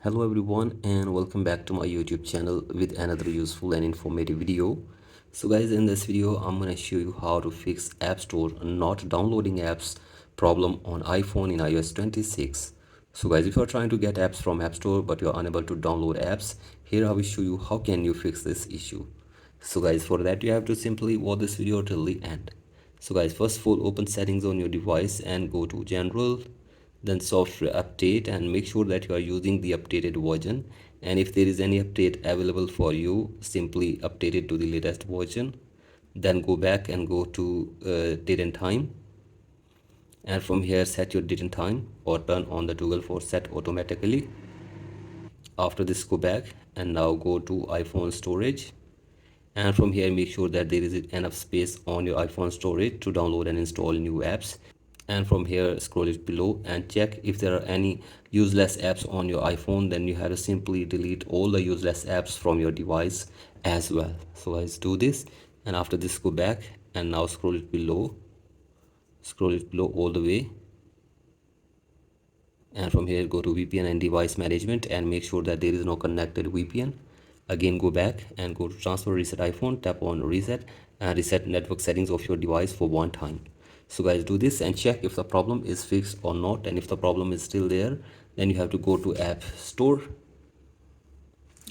Hello everyone and welcome back to my YouTube channel with another useful and informative video. So guys, in this video I'm going to show you how to fix App Store not downloading apps problem on iPhone in iOS 26. So guys, if you're trying to get apps from App Store but you're unable to download apps, here I will show you how can you fix this issue. So guys, for that you have to simply watch this video till the end. So guys, first of all, open settings on your device and go to general, then software update, and make sure that you are using the updated version, and if there is any update available for you, simply update it to the latest version. Then go back and go to date and time, and from here set your date and time or turn on the toggle for set automatically. After this, go back and now go to iPhone storage, and from here make sure that there is enough space on your iPhone storage to download and install new apps. And from here scroll it below and check if there are any useless apps on your iPhone. Then you have to simply delete all the useless apps from your device as well. So let's do this, and after this go back and now scroll it below all the way, and from here go to VPN and device management and make sure that there is no connected VPN. Again go back and go to transfer reset iPhone, tap on reset and reset network settings of your device for one time. So guys, do this and check if the problem is fixed or not, and if the problem is still there, then you have to go to App Store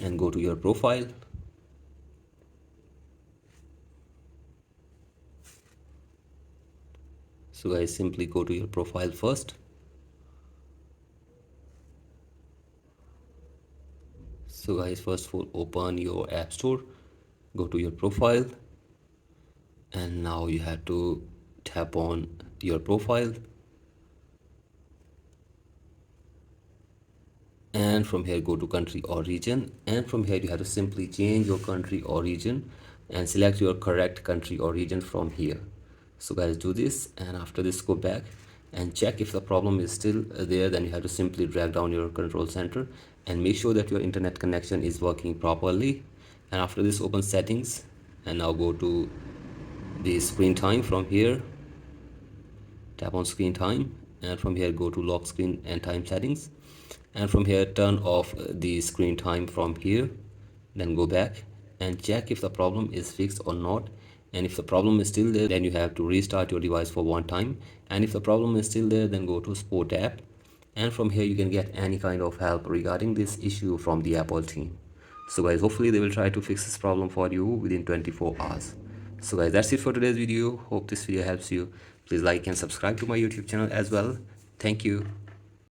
and go to your profile. So guys, simply go to your profile first. So guys, first of all, open your App Store, go to your profile, and now you have to tap on your profile, and from here go to country or region, and from here you have to simply change your country or region and select your correct country or region from here. So guys, do this, and after this go back and check if the problem is still there. Then you have to simply drag down your control center and make sure that your internet connection is working properly. And after this, open settings and now go to the screen time. From here tap on screen time, and from here go to lock screen and time settings, and from here turn off the screen time from here. Then go back and check if the problem is fixed or not, and if the problem is still there, then you have to restart your device for one time, and if the problem is still there, then go to support app, and from here you can get any kind of help regarding this issue from the Apple team. So guys, hopefully they will try to fix this problem for you within 24 hours. So guys, that's it for today's video. Hope this video helps you. Please like and subscribe to my YouTube channel as well. Thank you.